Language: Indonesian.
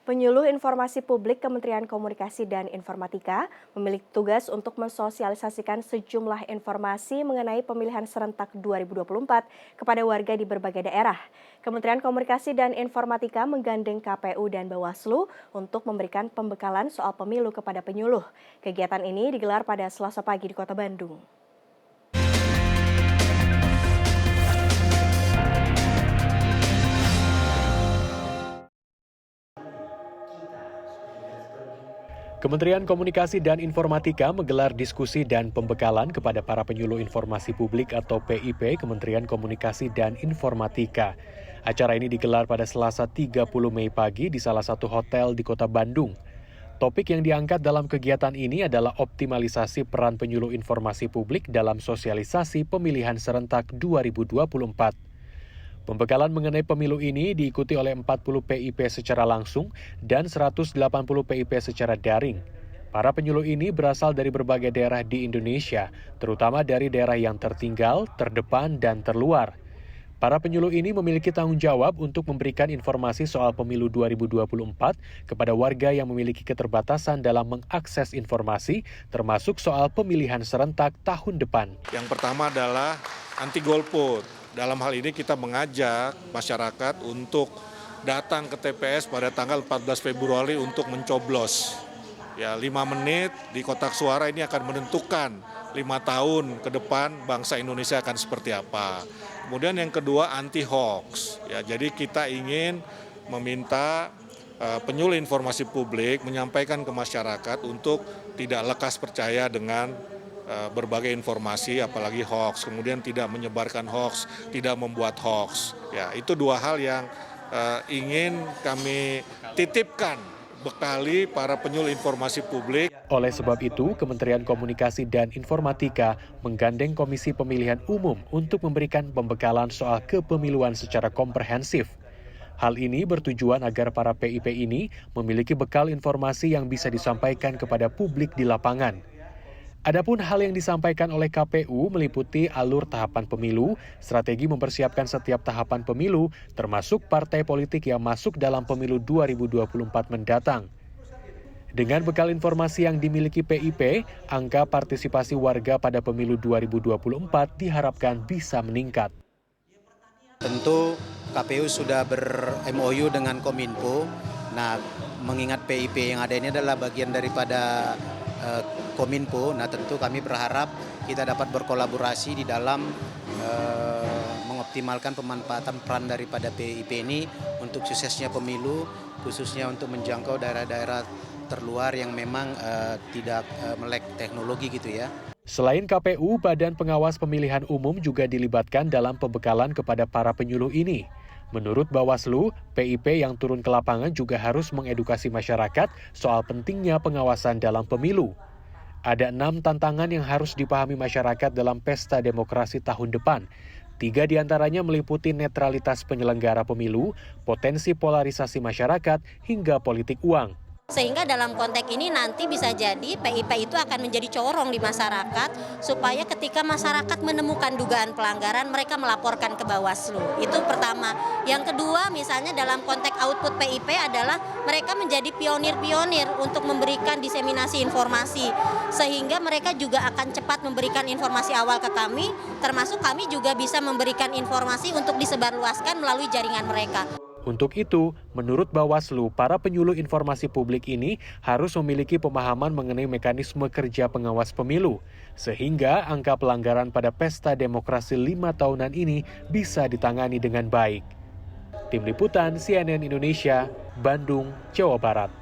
Penyuluh Informasi Publik Kementerian Komunikasi dan Informatika memiliki tugas untuk mensosialisasikan sejumlah informasi mengenai pemilihan serentak 2024 kepada warga di berbagai daerah. Kementerian Komunikasi dan Informatika menggandeng KPU dan Bawaslu untuk memberikan pembekalan soal pemilu kepada penyuluh. Kegiatan ini digelar pada Selasa pagi di Kota Bandung. Kementerian Komunikasi dan Informatika menggelar diskusi dan pembekalan kepada para penyuluh informasi publik atau PIP Kementerian Komunikasi dan Informatika. Acara ini digelar pada Selasa 30 Mei pagi di salah satu hotel di Kota Bandung. Topik yang diangkat dalam kegiatan ini adalah optimalisasi peran penyuluh informasi publik dalam sosialisasi pemilihan serentak 2024. Pembekalan mengenai pemilu ini diikuti oleh 40 PIP secara langsung dan 180 PIP secara daring. Para penyuluh ini berasal dari berbagai daerah di Indonesia, terutama dari daerah yang tertinggal, terdepan, dan terluar. Para penyuluh ini memiliki tanggung jawab untuk memberikan informasi soal pemilu 2024 kepada warga yang memiliki keterbatasan dalam mengakses informasi, termasuk soal pemilihan serentak tahun depan. Yang pertama adalah anti golput. Dalam hal ini kita mengajak masyarakat untuk datang ke TPS pada tanggal 14 Februari untuk mencoblos. Ya, 5 menit di kotak suara ini akan menentukan 5 tahun ke depan bangsa Indonesia akan seperti apa. Kemudian yang kedua anti hoax. Ya, jadi kita ingin meminta penyuluh informasi publik menyampaikan ke masyarakat untuk tidak lekas percaya dengan berbagai informasi, apalagi hoax, kemudian tidak menyebarkan hoax, tidak membuat hoax. Ya, itu dua hal yang ingin kami titipkan bekali para penyuluh informasi publik. Oleh sebab itu, Kementerian Komunikasi dan Informatika menggandeng Komisi Pemilihan Umum untuk memberikan pembekalan soal kepemiluan secara komprehensif. Hal ini bertujuan agar para PIP ini memiliki bekal informasi yang bisa disampaikan kepada publik di lapangan. Adapun hal yang disampaikan oleh KPU meliputi alur tahapan pemilu, strategi mempersiapkan setiap tahapan pemilu, termasuk partai politik yang masuk dalam pemilu 2024 mendatang. Dengan bekal informasi yang dimiliki PIP, angka partisipasi warga pada pemilu 2024 diharapkan bisa meningkat. Tentu KPU sudah ber-MOU dengan Kominfo. Nah, mengingat PIP yang ada ini adalah bagian daripada Kominfo, nah tentu kami berharap kita dapat berkolaborasi di dalam mengoptimalkan pemanfaatan peran daripada PIP ini untuk suksesnya pemilu, khususnya untuk menjangkau daerah-daerah terluar yang memang tidak melek teknologi gitu ya. Selain KPU, Badan Pengawas Pemilihan Umum juga dilibatkan dalam pembekalan kepada para penyuluh ini. Menurut Bawaslu, PIP yang turun ke lapangan juga harus mengedukasi masyarakat soal pentingnya pengawasan dalam pemilu. Ada 6 tantangan yang harus dipahami masyarakat dalam pesta demokrasi tahun depan. 3 diantaranya meliputi netralitas penyelenggara pemilu, potensi polarisasi masyarakat, hingga politik uang. Sehingga dalam konteks ini nanti bisa jadi PIP itu akan menjadi corong di masyarakat supaya ketika masyarakat menemukan dugaan pelanggaran mereka melaporkan ke Bawaslu. Itu pertama. Yang kedua misalnya dalam konteks output PIP adalah mereka menjadi pionir-pionir untuk memberikan diseminasi informasi sehingga mereka juga akan cepat memberikan informasi awal ke kami, termasuk kami juga bisa memberikan informasi untuk disebarluaskan melalui jaringan mereka. Untuk itu, menurut Bawaslu, para penyuluh informasi publik ini harus memiliki pemahaman mengenai mekanisme kerja pengawas pemilu, sehingga angka pelanggaran pada pesta demokrasi 5 tahunan ini bisa ditangani dengan baik. Tim Liputan CNN Indonesia, Bandung, Jawa Barat.